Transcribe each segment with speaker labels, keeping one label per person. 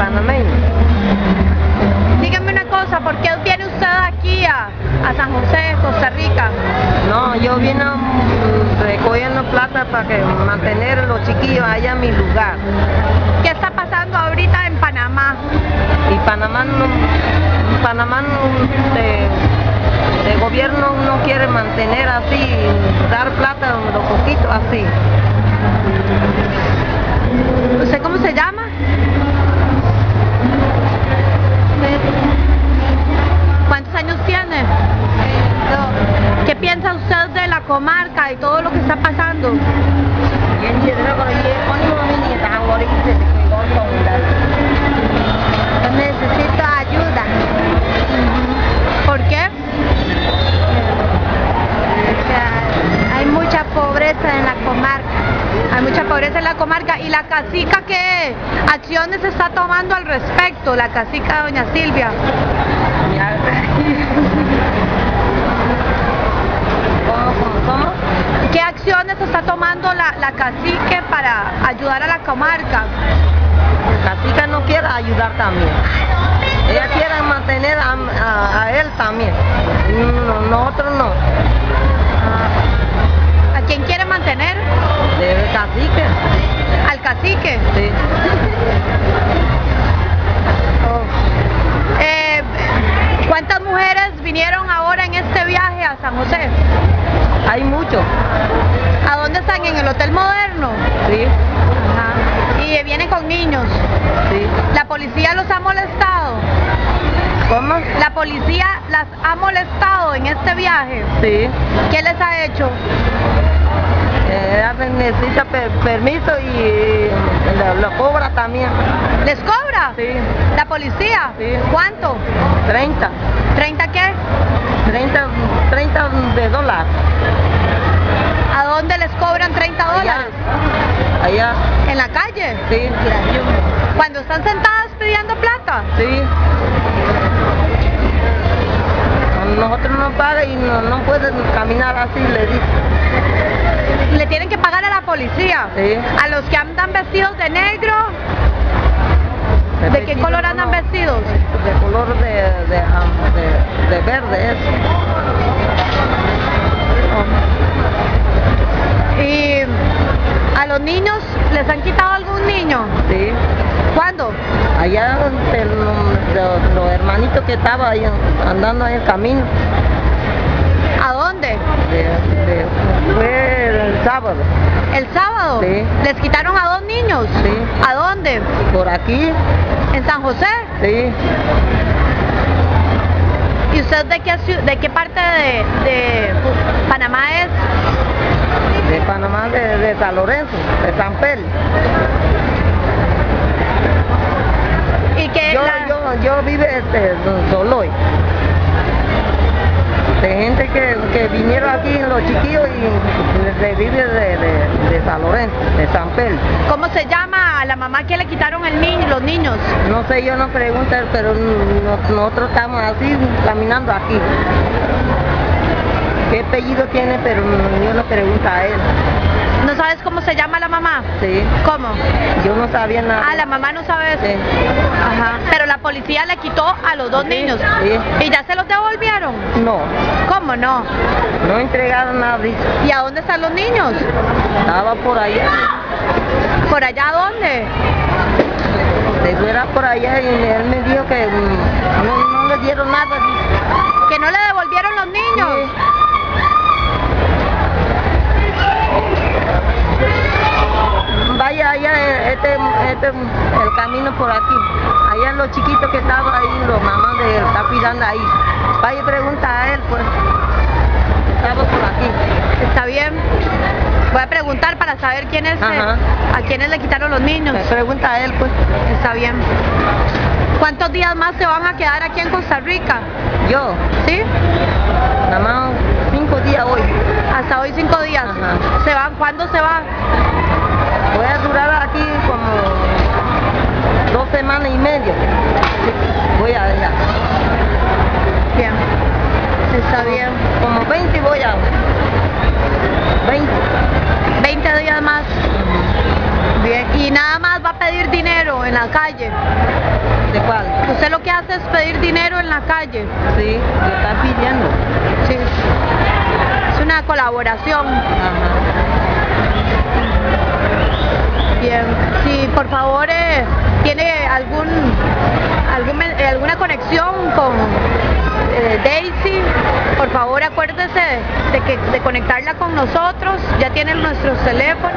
Speaker 1: panameño.
Speaker 2: Dígame una cosa, ¿por qué viene usted aquí a San José, Costa Rica?
Speaker 1: No, yo vine recogiendo plata para que mantener a los chiquillos allá en mi lugar.
Speaker 2: ¿Qué está pasando ahorita en Panamá?
Speaker 1: Y Panamá el gobierno no quiere mantener así, dar plata lo poquito así.
Speaker 2: ¿Usted cómo se llama? ¿Cuántos años tiene? ¿Qué piensa usted de la comarca y todo lo que está pasando?
Speaker 3: Necesito ayuda.
Speaker 2: ¿Por qué?
Speaker 3: Hay mucha pobreza en la comarca.
Speaker 2: Hay mucha pobreza en la comarca. ¿Y la cacica qué acciones está tomando al respecto? La cacica doña Silvia.
Speaker 1: ¿Cómo?
Speaker 2: ¿Qué acciones está tomando la cacique para ayudar a la comarca?
Speaker 1: La cacica no quiere ayudar también. Ella quiere mantener a él también. Nosotros no.
Speaker 2: ¿A quién quiere mantener?
Speaker 1: El cacique.
Speaker 2: ¿Al cacique?
Speaker 1: Sí.
Speaker 2: ¿Cuántas mujeres vinieron ahora en este viaje a San José?
Speaker 1: Hay muchos.
Speaker 2: ¿A dónde están? ¿En el Hotel Moderno?
Speaker 1: Sí.
Speaker 2: Ajá. ¿Y vienen con niños?
Speaker 1: Sí.
Speaker 2: ¿La policía los ha molestado?
Speaker 1: ¿Cómo?
Speaker 2: ¿La policía las ha molestado en este viaje?
Speaker 1: Sí.
Speaker 2: ¿Qué les ha hecho?
Speaker 1: Ella necesita permiso y lo cobra también.
Speaker 2: ¿Les cobra?
Speaker 1: Sí.
Speaker 2: ¿La policía?
Speaker 1: Sí.
Speaker 2: ¿Cuánto?
Speaker 1: 30.
Speaker 2: ¿30 qué?
Speaker 1: 30 de dólares.
Speaker 2: ¿A dónde les cobran 30 dólares?
Speaker 1: Allá.
Speaker 2: ¿En la calle?
Speaker 1: Sí.
Speaker 2: ¿Cuando están sentadas pidiendo plata?
Speaker 1: Sí. Nosotros no pagan y no pueden caminar así, le dice.
Speaker 2: ¿Le tienen que pagar a la policía?
Speaker 1: Sí.
Speaker 2: ¿A los que andan vestidos de negro? ¿De qué color andan vestidos?
Speaker 1: De color de verde, eso.
Speaker 2: ¿Y a los niños les han quitado algún niño?
Speaker 1: Sí.
Speaker 2: ¿Cuándo?
Speaker 1: Allá los hermanitos que estaban ahí andando en el camino.
Speaker 2: ¿A dónde?
Speaker 1: Fue el sábado.
Speaker 2: ¿El sábado?
Speaker 1: Sí.
Speaker 2: ¿Les quitaron a 2 niños?
Speaker 1: Sí.
Speaker 2: ¿A dónde?
Speaker 1: Por aquí.
Speaker 2: ¿En San José?
Speaker 1: Sí.
Speaker 2: ¿Y usted de qué parte de Panamá es?
Speaker 1: De Panamá, de San Lorenzo, de San Pedro.
Speaker 2: ¿Y que
Speaker 1: Yo vivo en Soloy. De gente que vinieron aquí, los chiquillos, y vive de San Lorenzo, de San Pedro.
Speaker 2: ¿Cómo se llama a la mamá que le quitaron los niños?
Speaker 1: No sé, yo no pregunto, pero nosotros estamos así, caminando aquí. ¿Qué apellido tiene? Pero yo no pregunto a él.
Speaker 2: ¿No sabes cómo se llama la mamá?
Speaker 1: Sí.
Speaker 2: ¿Cómo?
Speaker 1: Yo no sabía nada.
Speaker 2: Ah, la mamá no sabe eso.
Speaker 1: Sí.
Speaker 2: Ajá. Pero la policía le quitó a los 2
Speaker 1: Sí,
Speaker 2: niños.
Speaker 1: sí.
Speaker 2: ¿Y ya se los devolvieron?
Speaker 1: No,
Speaker 2: ¿Cómo no?
Speaker 1: no entregaron nada.
Speaker 2: ¿Y a dónde están los niños?
Speaker 1: Estaba por allá.
Speaker 2: ¿Por allá a dónde?
Speaker 1: Era por allá y él me dijo que no le dieron nada.
Speaker 2: ¿Que no le devolvieron los niños?
Speaker 1: Sí. Vaya allá, el camino por aquí. Allá los chiquitos que estaban ahí, los mamás de él, está cuidando ahí. Vaya y pregunta a él, pues. Estaba por aquí.
Speaker 2: Está bien. Voy a preguntar para saber a quiénes le quitaron los niños.
Speaker 1: Me pregunta a él, pues.
Speaker 2: Está bien. ¿Cuántos días más se van a quedar aquí en Costa Rica?
Speaker 1: Yo,
Speaker 2: ¿Sí?
Speaker 1: nada más 5 días hoy.
Speaker 2: Hasta hoy 5 días.
Speaker 1: Ajá.
Speaker 2: ¿Se van? ¿Cuándo se va?
Speaker 1: Voy a durar aquí como 2 semanas y media. Voy allá.
Speaker 2: Bien. Está bien.
Speaker 1: Como 20 voy a. 20.
Speaker 2: 20 días más. Bien. ¿Y nada más va a pedir dinero en la calle.
Speaker 1: ¿De cuál?
Speaker 2: Usted lo que hace es pedir dinero en la calle.
Speaker 1: Sí, lo está pidiendo.
Speaker 2: Sí. Es una colaboración.
Speaker 1: Ajá.
Speaker 2: Bien. Si por favor tiene alguna conexión con Daisy, por favor acuérdese de conectarla con nosotros. Ya tienen nuestros teléfonos,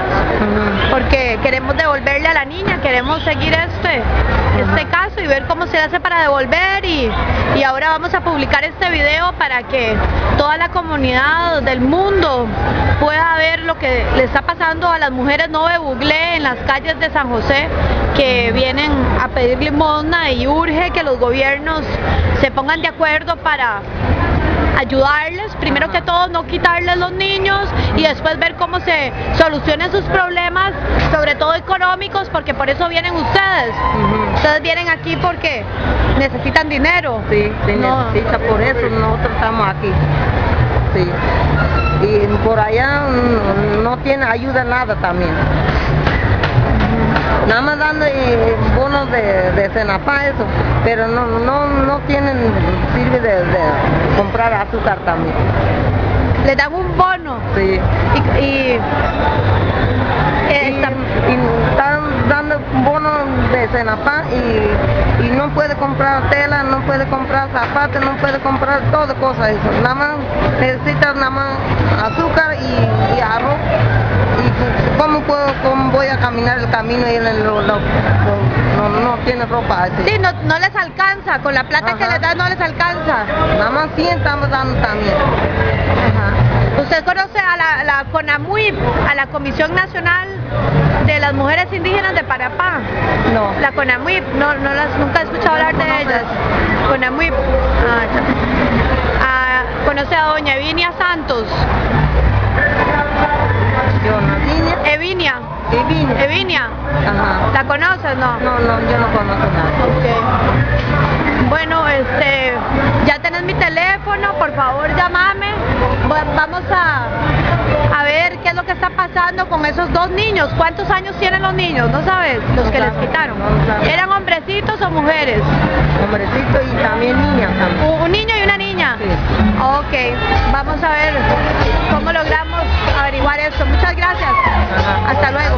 Speaker 2: porque queremos devolverle a la niña, queremos seguir este caso y ver cómo se hace para devolver, y ahora vamos a publicar este video para que toda la comunidad del mundo pueda ver lo que le está pasando a las mujeres no de Buglé en las calles de San José, que vienen a pedir limosna, y urge que los gobiernos se pongan de acuerdo para ayudarles, primero que todo no quitarles los niños, y después ver cómo se solucionan sus problemas, sobre todo económicos, porque por eso vienen ustedes. Ustedes vienen aquí porque necesitan dinero.
Speaker 1: Sí, se necesita, por eso nosotros estamos aquí. Sí. Y por allá no tiene ayuda nada también. Nada más dando bonos de Senapá, eso, pero no tienen, sirve de comprar azúcar también.
Speaker 2: Le dan un bono.
Speaker 1: Sí.
Speaker 2: Y
Speaker 1: están dando bonos de Senapá y no puede comprar tela, no puede comprar zapatos, no puede comprar todo cosas eso. Nada más necesita nada más azúcar y arroz. ¿Y cómo voy a caminar el camino y no tiene ropa así?
Speaker 2: Sí, no les alcanza, con la plata que les dan no les alcanza.
Speaker 1: Nada más 100 estamos dando también.
Speaker 2: ¿Usted conoce a la CONAMUIP, a la Comisión Nacional de las Mujeres Indígenas de Parapá?
Speaker 1: No.
Speaker 2: La CONAMUIP, nunca he escuchado hablar de ellas. CONAMUIP. ¿Conoce a doña Evinia Santos? Evinia.
Speaker 1: Ajá.
Speaker 2: ¿La conoces, no?
Speaker 1: No, yo no conozco nada.
Speaker 2: Okay. Bueno, ya tenés mi teléfono, por favor llámame. Vamos a ver qué es lo que está pasando con esos dos niños. ¿Cuántos años tienen los niños? ¿No sabes? Los que les quitaron. ¿Eran hombrecitos o mujeres?
Speaker 1: Hombrecitos y también niñas.
Speaker 2: ¿Un niño y una niña?
Speaker 1: Sí.
Speaker 2: Ok, vamos a ver cómo logramos averiguar esto. Muchas gracias.
Speaker 1: Ajá.
Speaker 2: Hasta luego.